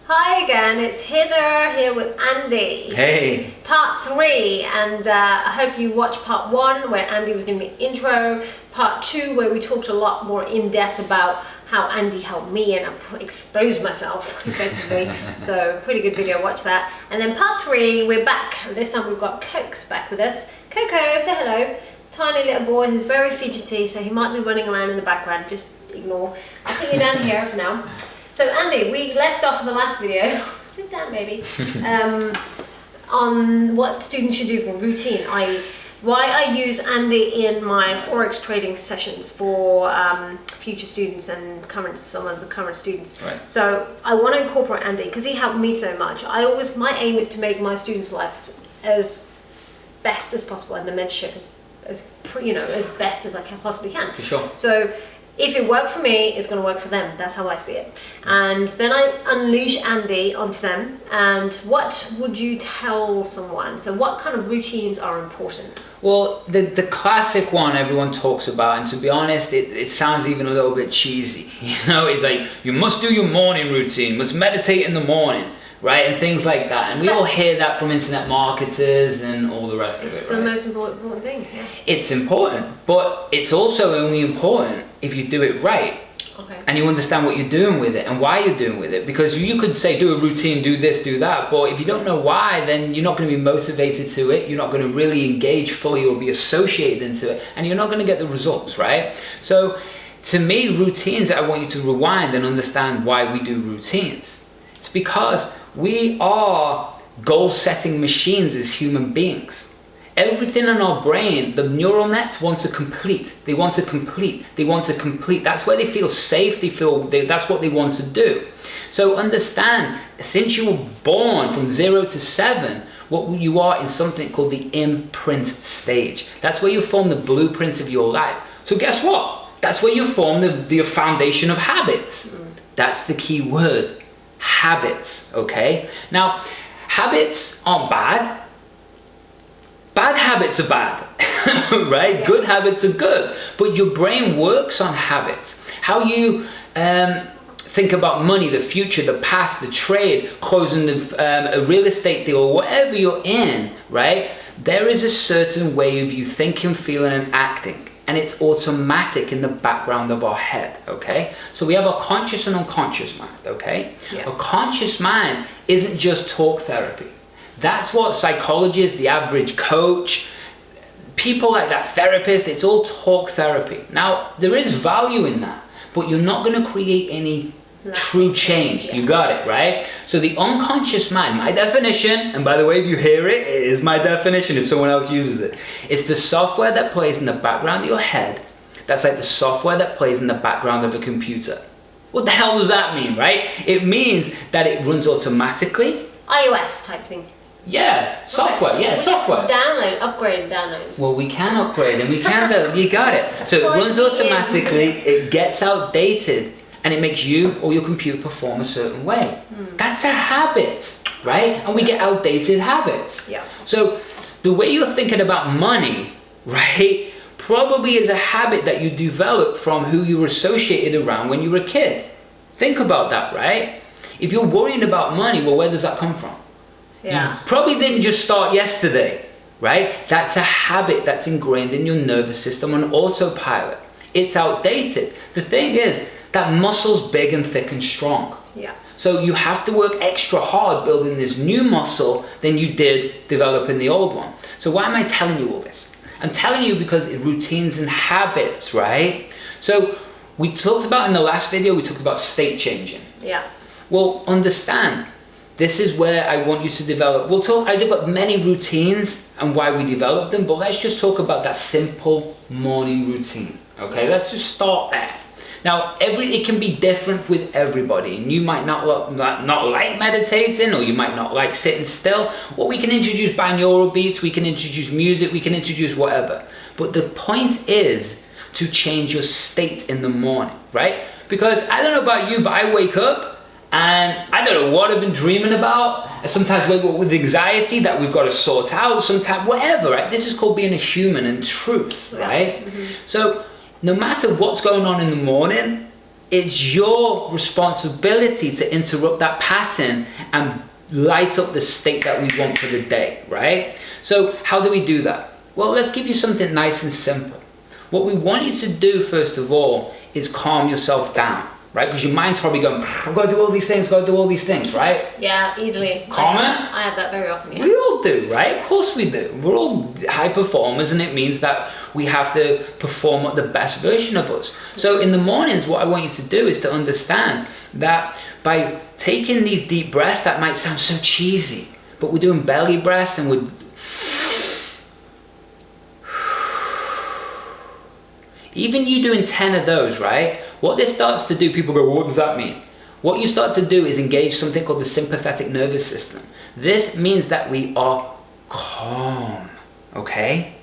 Hi again, it's Hither here with Andy. Hey. Part 3, and I hope you watched part 1 where Andy was giving the intro, part 2 where we talked a lot more in depth about how Andy helped me and I exposed myself effectively. So pretty good video, watch that. And then part 3, we're back. This time we've got Coke's back with us. Coco, say hello. Tiny little boy who's very fidgety, so he might be running around in the background, just ignore. I'll put you down here for now. So Andy, we left off in the last video, sit down baby, on what students should do for routine, why I use Andy in my Forex trading sessions for future students and some of the current students. Right. So I want to incorporate Andy because he helped me so much. My aim is to make my students' life as best as possible and the mentorship as best as I possibly can. For sure. So if it worked for me, it's going to work for them. That's how I see it. And then I unleash Andy onto them. And what would you tell someone? So what kind of routines are important? Well, the classic one everyone talks about, and to be honest, it sounds even a little bit cheesy. It's like, you must do your morning routine, you must meditate in the morning, right? And things like that. And we all hear that from internet marketers and all the rest of it, It's the most important thing, yeah. It's important, but it's also only important if you do it right. Okay. And you understand what you're doing with it and why you're doing with it. Because you could say, do a routine, do this, do that, but if you don't know why, then you're not going to be motivated to it, you're not going to really engage fully or be associated into it, and you're not going to get the results, right? So to me, routines, I want you to rewind and understand why we do routines. It's because we are goal-setting machines as human beings. Everything in our brain, the neural nets want to complete. They want to complete. They want to complete. That's where they feel safe. That's what they want to do. So understand, since you were born from 0 to 7, what you are in something called the imprint stage. That's where you form the blueprints of your life. So guess what? That's where you form the foundation of habits. That's the key word. Habits, okay? Now, habits aren't bad. Bad habits are bad, right? Good habits are good, but your brain works on habits. How you think about money, the future, the past, the trade, closing a real estate deal, or whatever you're in, right? There is a certain way of you thinking, feeling, and acting, and it's automatic in the background of our head, okay? So we have a conscious and unconscious mind, okay? Yeah. A conscious mind isn't just talk therapy. That's what psychologists, the average coach, people like that, therapists, it's all talk therapy. Now, there is value in that, but you're not going to create any true change. Yeah. You got it, right? So the unconscious mind, my definition, and by the way, if you hear it, it is my definition if someone else uses it. It's the software that plays in the background of your head. That's like the software that plays in the background of a computer. What the hell does that mean, right? It means that it runs automatically. iOS type thing. Yeah, software, okay. Software. Upgrade downloads. Well, we can upgrade and we can you got it. So it runs automatically, it gets outdated, and it makes you or your computer perform a certain way. That's a habit, right? And we get outdated habits. Yeah. So the way you're thinking about money, right, probably is a habit that you developed from who you were associated around when you were a kid. Think about that, right? If you're worrying about money, well, where does that come from? Yeah. You probably didn't just start yesterday, right? That's a habit that's ingrained in your nervous system on autopilot. It's outdated. The thing is, that muscle's big and thick and strong. Yeah. So you have to work extra hard building this new muscle than you did developing the old one. So why am I telling you all this? I'm telling you because routines and habits, right? So we talked about in the last video, we talked about state changing. Yeah. Well, understand, this is where I want you to develop. I did about many routines and why we developed them, but let's just talk about that simple morning routine. Okay, let's just start there. Now, it can be different with everybody, and you might not like meditating, or you might not like sitting still. Well, we can introduce binaural beats, we can introduce music, we can introduce whatever. But the point is to change your state in the morning, right? Because I don't know about you, but I wake up and I don't know what I've been dreaming about. Sometimes wake up with anxiety that we've got to sort out, sometimes whatever, right? This is called being a human and truth, right? Mm-hmm. So no matter what's going on in the morning, it's your responsibility to interrupt that pattern and light up the state that we want for the day, right? So how do we do that? Well, let's give you something nice and simple. What we want you to do, first of all, is calm yourself down, right? Because your mind's probably going, I've got to do all these things, right? Yeah, easily. Calm it? I have that very often, yeah. We all do, right? Of course we do. We're all high performers, and it means that we have to perform at the best version of us. So in the mornings, what I want you to do is to understand that by taking these deep breaths, that might sound so cheesy, but we're doing belly breaths and we're... Even you doing 10 of those, right? What this starts to do, people go, well, what does that mean? What you start to do is engage something called the sympathetic nervous system. This means that we are calm, okay?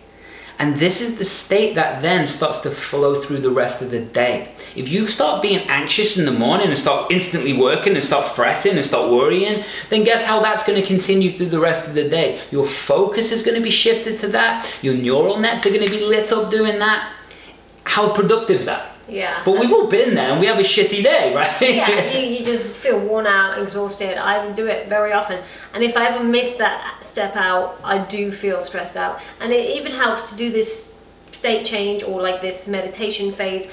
And this is the state that then starts to flow through the rest of the day. If you start being anxious in the morning and start instantly working and start fretting and start worrying, then guess how that's going to continue through the rest of the day? Your focus is going to be shifted to that. Your neural nets are going to be lit up doing that. How productive is that? Yeah. But we've all been there and we have a shitty day, right? Yeah, you just feel worn out, exhausted. I do it very often. And if I ever miss that step out, I do feel stressed out. And it even helps to do this state change or like this meditation phase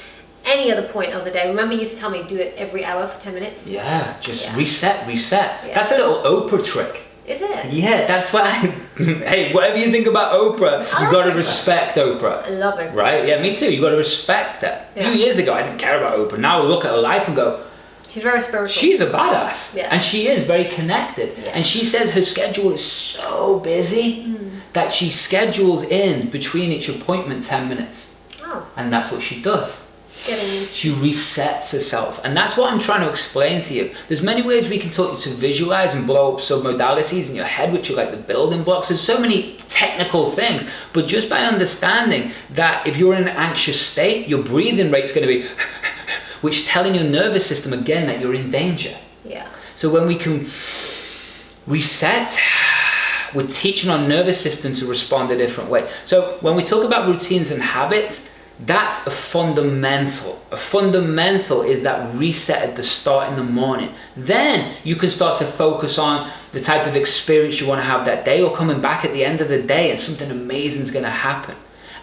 any other point of the day. Remember you used to tell me do it every hour for 10 minutes? Yeah, just reset. Yeah. That's a little Oprah trick. Is it? Yeah, that's why. Hey, whatever you think about Oprah, you got to respect Oprah. I love Oprah. Right? Yeah, me too. You got to respect her. A few years ago, I didn't care about Oprah. Now I look at her life and go, she's very spiritual. She's a badass. Yeah. And she is very connected. Yeah. And she says her schedule is so busy that she schedules in between each appointment 10 minutes. Oh. And that's what she does. She resets herself, and that's what I'm trying to explain to you. There's many ways we can talk you to visualize and blow up submodalities in your head, which are like the building blocks. There's so many technical things, but just by understanding that if you're in an anxious state, your breathing rate's going to be which is telling your nervous system again that you're in danger. Yeah. So when we can reset, we're teaching our nervous system to respond a different way. So when we talk about routines and habits, that's a fundamental. A fundamental is that reset at the start in the morning. Then you can start to focus on the type of experience you want to have that day, or coming back at the end of the day and something amazing is going to happen.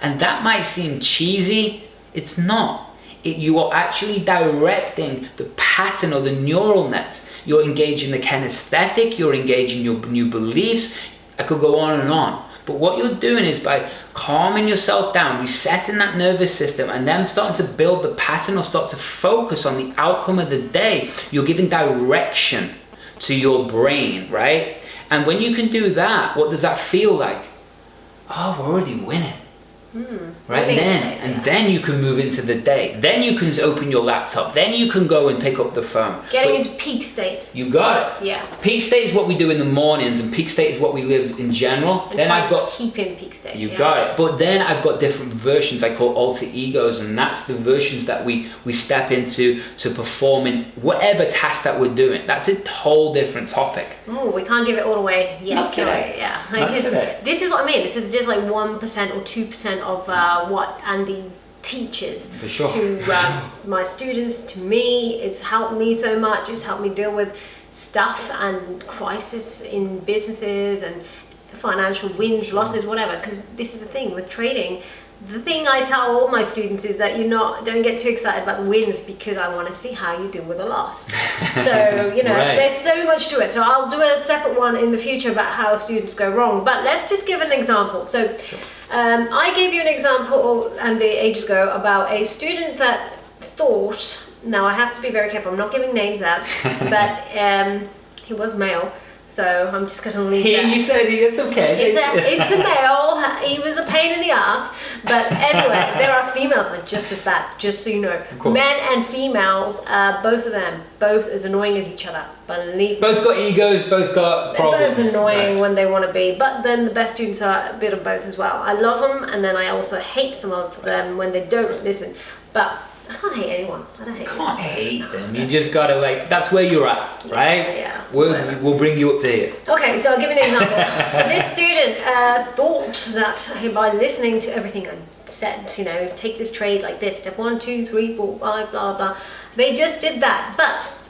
And that might seem cheesy. It's not. You are actually directing the pattern or the neural nets. You're engaging the kinesthetic, you're engaging your new beliefs. I could go on and on. But what you're doing is by calming yourself down, resetting that nervous system, and then starting to build the pattern or start to focus on the outcome of the day, you're giving direction to your brain, right? And when you can do that, what does that feel like? Oh, we're already winning. Right, and then you can move into the day. Then you can open your laptop. Then you can go and pick up the phone. Getting into peak state. You got it. Yeah. Peak state is what we do in the mornings, and peak state is what we live in general. And then I've got keep in peak state. You got it. But then I've got different versions I call alter egos, and that's the versions that we step into to perform in whatever task that we're doing. That's a whole different topic. Oh, we can't give it all away yet. Not today. Yeah. Not today. This is what I mean. This is just like 1% or 2% of what Andy teaches For sure. to my students, to me. It's helped me so much. It's helped me deal with stuff and crisis in businesses and financial wins, losses, whatever. Because this is the thing with trading. The thing I tell all my students is that don't get too excited about the wins, because I want to see how you deal with a loss. So, right. There's so much to it. So I'll do a separate one in the future about how students go wrong. But let's just give an example. So sure. I gave you an example, Andy, ages ago, about a student that thought, now I have to be very careful, I'm not giving names out, but he was male. So I'm just going to leave that. You said it's okay. It's the male. He was a pain in the ass. But anyway, there are females who are just as bad, just so you know. Men and females, both of them, both as annoying as each other. Believe me. Both got egos, both got problems. Both annoying when they want to be. But then the best students are a bit of both as well. I love them, and then I also hate some of them when they don't listen. But I can't hate anyone. I don't hate anyone. Can't hate them. You just gotta that's where you're at, right? Yeah. We'll bring you up to here. Okay, so I'll give you an example. So this student thought that by listening to everything I said, take this trade like this, step 1, 2, 3, 4, 5, blah blah. They just did that. But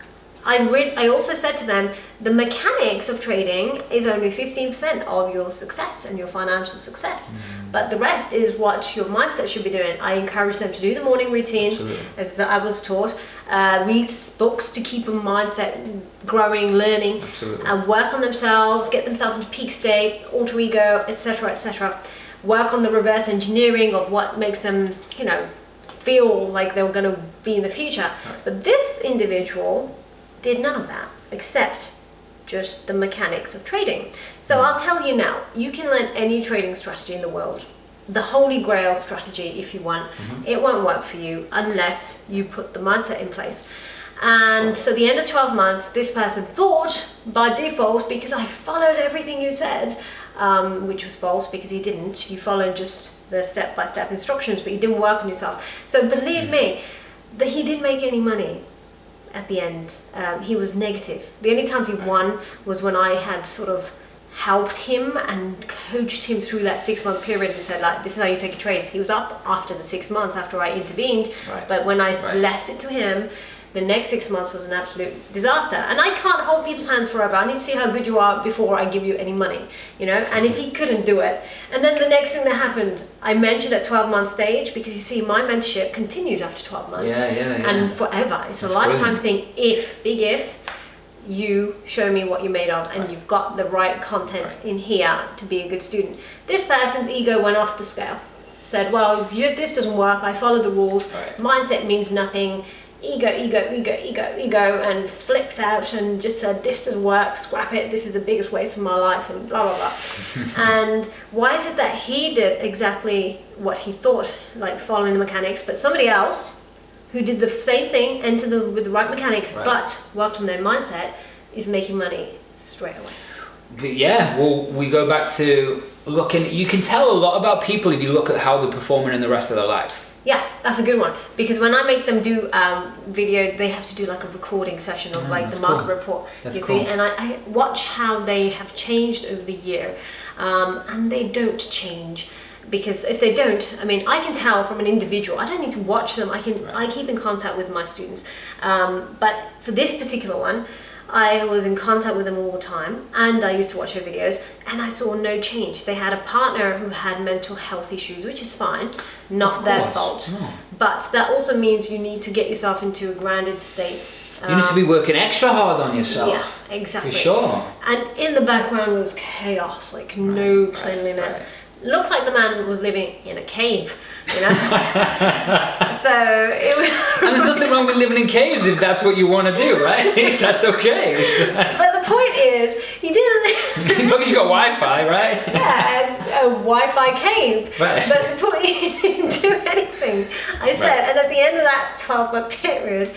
I also said to them, the mechanics of trading is only 15% of your success and your financial success. But the rest is what your mindset should be doing. I encourage them to do the morning routine, Absolutely. as I was taught, read books to keep a mindset growing, learning, Absolutely. and work on themselves, get themselves into peak state, alter ego, etc., etc. Work on the reverse engineering of what makes them, feel like they're going to be in the future. Right. But this individual did none of that, except just the mechanics of trading. So I'll tell you now, you can learn any trading strategy in the world, the holy grail strategy if you want. It won't work for you unless you put the mindset in place. And so the end of 12 months, this person thought by default, because I followed everything you said, which was false because you didn't. You followed just the step-by-step instructions, but you didn't work on yourself. So believe me, that he didn't make any money at the end. He was negative. The only times he won was when I had sort of helped him and coached him through that 6-month period and said, like, this is how you take a trade. He was up after the 6 months after I intervened. Right. But when I Right. left it to him, the next 6 months was an absolute disaster. And I can't hold people's hands forever. I need to see how good you are before I give you any money, And if he couldn't do it, and then the next thing that happened, I mentioned at 12-month stage, because you see, my mentorship continues after 12 months. Yeah. And forever. It's That's a lifetime brilliant. thing. If you show me what you're made of and you've got the right contents in here to be a good student. This person's ego went off the scale. Said, well, this doesn't work. I follow the rules. Right. Mindset means nothing. Ego, and flipped out and just said, this doesn't work, scrap it, this is the biggest waste of my life, and blah, blah, blah. And why is it that he did exactly what he thought, like following the mechanics, but somebody else who did the same thing, with the right mechanics, Right. but worked on their mindset, is making money straight away? But yeah, well, we go back to looking, you can tell a lot about people if you look at how they're performing in the rest of their life. Yeah, that's a good one, because when I make them do video, they have to do like a recording session of like the market cool. report. That's you cool. see, and I watch how they have changed over the year, and they don't change, because if they don't, I mean, I can tell from an individual. I don't need to watch them. I keep in contact with my students, but for this particular one, I was in contact with them all the time, and I used to watch her videos, and I saw no change. They had a partner who had mental health issues, which is fine, not their fault. No. But that also means you need to get yourself into a grounded state. You need to be working extra hard on yourself. Yeah, exactly. For sure. And in the background was chaos, like no cleanliness. right. Looked like the man was living in a cave, So it was. And there's nothing wrong with living in caves if that's what you want to do, right? That's okay. But the point is, he didn't. As long as you got Wi-Fi, right? Yeah, a Wi-Fi cave. Right. But the point, he didn't do anything. I said, Right. and at the end of that 12-month period,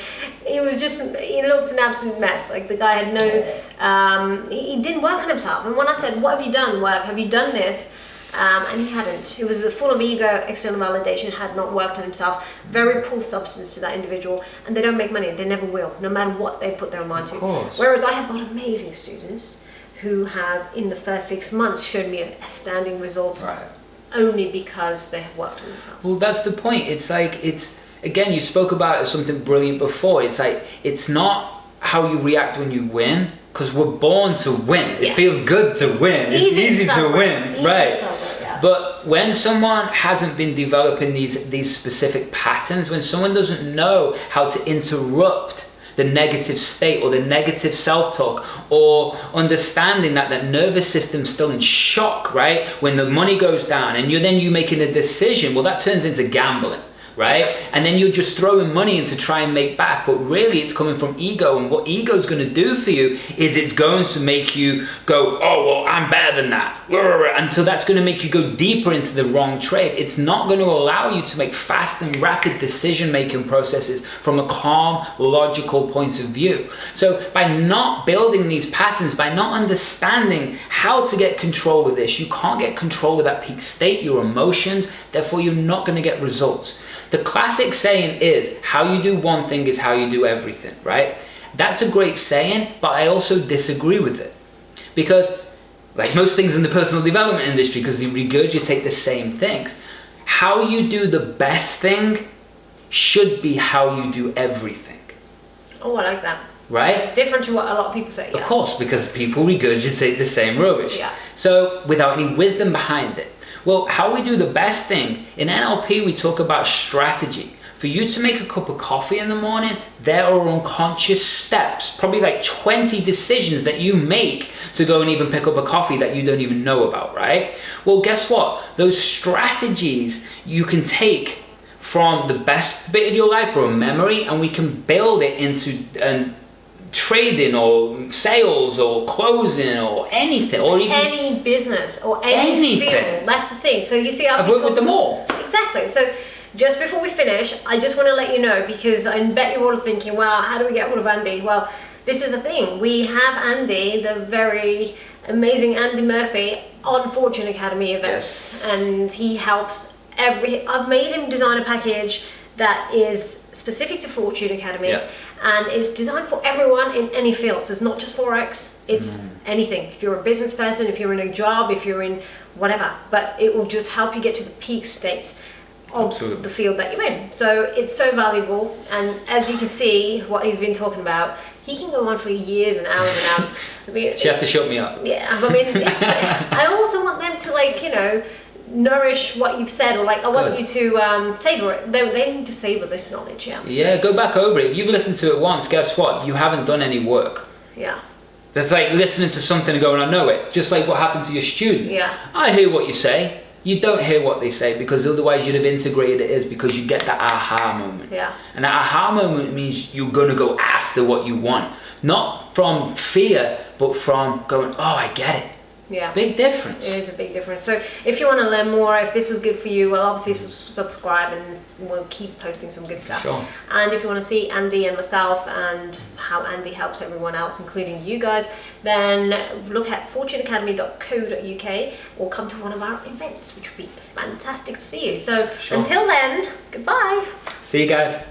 he looked an absolute mess. Like the guy had no, he didn't work on himself. And when I said, what have you done, work? Have you done this? And he hadn't. He was full of ego, external validation, had not worked on himself. Very poor substance to that individual, and they don't make money. They never will, no matter what they put their mind to. Of course. Whereas I have got amazing students who have, in the first 6 months, showed me astounding results, Right. only because they have worked on themselves. Well, that's the point. It's like, again, you spoke about it as something brilliant before. It's like, it's not how you react when you win, because we're born to win. It Yes. feels good to win. It's easy to win, Easy right? to celebrate, yeah. But when someone hasn't been developing these specific patterns, when someone doesn't know how to interrupt the negative state or the negative self-talk, or understanding that nervous system's still in shock, right? When the money goes down and you're making a decision, well, that turns into gambling. Right? And then you're just throwing money in to try and make back, but really it's coming from ego, and what ego is going to do for you is it's going to make you go, oh, well, I'm better than that. And so that's going to make you go deeper into the wrong trade. It's not going to allow you to make fast and rapid decision-making processes from a calm, logical point of view. So by not building these patterns, by not understanding how to get control of this, you can't get control of that peak state, your emotions, therefore you're not going to get results. The classic saying is, how you do one thing is how you do everything, right? That's a great saying, but I also disagree with it. Because, like most things in the personal development industry, because you regurgitate the same things, how you do the best thing should be how you do everything. Oh, I like that. Right? Different to what a lot of people say. Of course, because people regurgitate the same rubbish. Yeah. So without any wisdom behind it. Well, how we do the best thing, in NLP we talk about strategy. For you to make a cup of coffee in the morning, there are unconscious steps, probably like 20 decisions that you make to go and even pick up a coffee that you don't even know about, right? Well, guess what? Those strategies you can take from the best bit of your life or a memory, and we can build it into trading or sales or closing or anything, or even any business or any field. That's the thing. So you see, I've worked with them all. Exactly. So just before we finish, I just want to let you know, because I bet you're all thinking, well, how do we get hold of Andy? Well, this is the thing. We have Andy, the very amazing Andy Murphy, on Fortune Academy events, and he helps I've made him design a package that is specific to Fortune Academy, and it's designed for everyone in any field. So it's not just Forex, it's anything. If you're a business person, if you're in a job, if you're in whatever, but it will just help you get to the peak state of the field that you're in. So it's so valuable, and as you can see what he's been talking about, he can go on for years and hours and hours. I mean, she has to shut me up. Yeah, I mean, I also want them to, like, you know, nourish what you've said, or like I want you to savor it. They need to savor this knowledge. Yeah, go back over it. If you've listened to it once, guess what? You haven't done any work. Yeah. That's like listening to something and going, I know it. Just like what happened to your student. Yeah. I hear what you say. You don't hear what they say, because otherwise you'd have integrated it, because you get that aha moment. Yeah. And that aha moment means you're going to go after what you want. Not from fear, but from going, oh, I get it. Yeah. It's a big difference. It is a big difference. So if you want to learn more, if this was good for you, well, obviously subscribe, and we'll keep posting some good stuff. Sure. And if you want to see Andy and myself and how Andy helps everyone else, including you guys, then look at fortuneacademy.co.uk or come to one of our events, which would be fantastic to see you. So until then, goodbye. See you guys.